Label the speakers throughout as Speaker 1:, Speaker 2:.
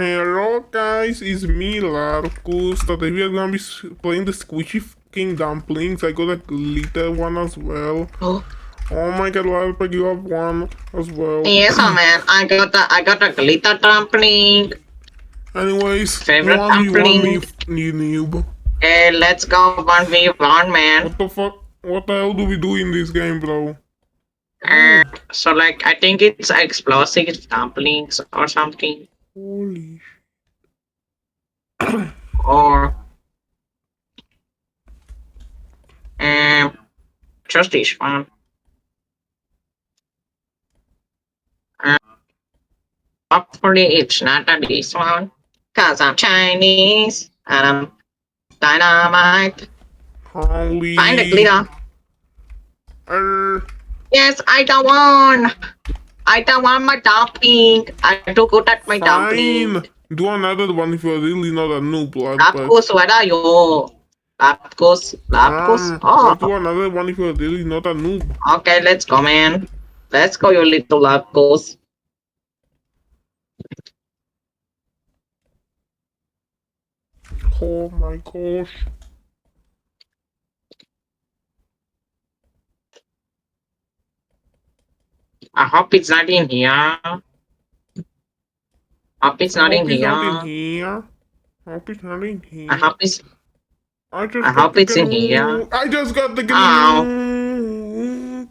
Speaker 1: Hello guys, it's me Larkus. Today we are gonna be playing the Squishy Dumplings. I got a glitter one as well.
Speaker 2: Oh.
Speaker 1: Oh my god, larpek, you have one as well.
Speaker 2: Yes, oh man, I got a glitter dumpling.
Speaker 1: Anyways,
Speaker 2: Favorite
Speaker 1: 1v1 me,
Speaker 2: dumpling.
Speaker 1: you noob.
Speaker 2: Hey, let's go 1v1, man.
Speaker 1: What the fuck? What the hell do we do in this game, bro?
Speaker 2: So like, I think it's explosive dumplings or something.
Speaker 1: Holy
Speaker 2: Or just this one. Hopefully it's not this one. Cause I'm Chinese and I'm dynamite.
Speaker 1: Holy.
Speaker 2: Find the glitter.
Speaker 1: Uh,
Speaker 2: Yes, I don't want my dumpling. I'm too good at my dumpling.
Speaker 1: fine. Do another one if you're really not a noob, larpek.
Speaker 2: Lapkus, where are you? Lapkus.
Speaker 1: Let's do
Speaker 2: Oh,
Speaker 1: another one if you're really not a noob.
Speaker 2: okay, let's go, man. Let's go, you little Lapkus.
Speaker 1: Oh my gosh.
Speaker 2: I hope it's not in here. Hope it's not in
Speaker 1: Hope it's not in
Speaker 2: here.
Speaker 1: here. Hope it's not in here.
Speaker 2: I hope it's.
Speaker 1: I just
Speaker 2: I
Speaker 1: got
Speaker 2: hope
Speaker 1: the
Speaker 2: it's in here.
Speaker 1: I just got the
Speaker 2: Ow.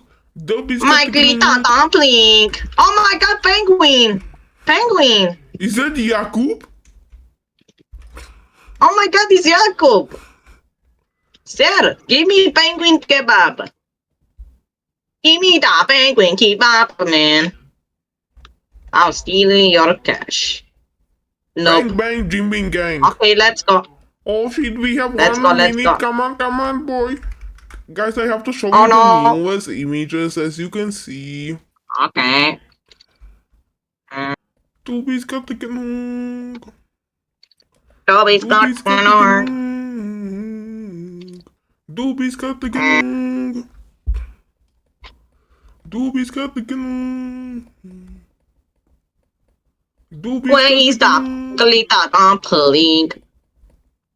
Speaker 1: Dobby's
Speaker 2: My
Speaker 1: got the
Speaker 2: glitter dumpling. Oh my god, penguin. Penguin.
Speaker 1: Is that Jakub?
Speaker 2: Oh my god, it's Jakub. Sir, give me penguin kebab. Give me the penguin kebab, man. I'll steal your cash. Nope.
Speaker 1: Bang bang jimbing gang.
Speaker 2: Okay, let's go.
Speaker 1: Oh shit, we have
Speaker 2: Let's
Speaker 1: one
Speaker 2: go, let's
Speaker 1: minute.
Speaker 2: go.
Speaker 1: Come on, boy. Guys, I have to show
Speaker 2: Oh
Speaker 1: you the
Speaker 2: no.
Speaker 1: newest images, as you can see.
Speaker 2: Okay.
Speaker 1: Dobby's got the gang.
Speaker 2: Toby's got one arm.
Speaker 1: Dobby's got the gang. Dobby's got the gang.
Speaker 2: Where is the glitter dumpling?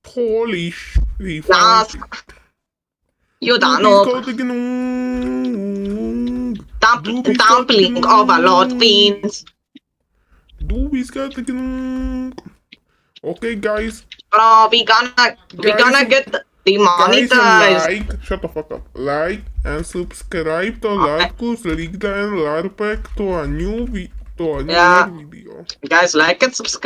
Speaker 1: Polish.
Speaker 2: Last. You don't know. Dumpling overload beans.
Speaker 1: Dobby's got the Okay, guys.
Speaker 2: Bro, we gonna get demonetized.
Speaker 1: Guys, shut the fuck up. Like and subscribe to Larkus, Ligda and Larpek to a new video.
Speaker 2: Guys, like and subscribe.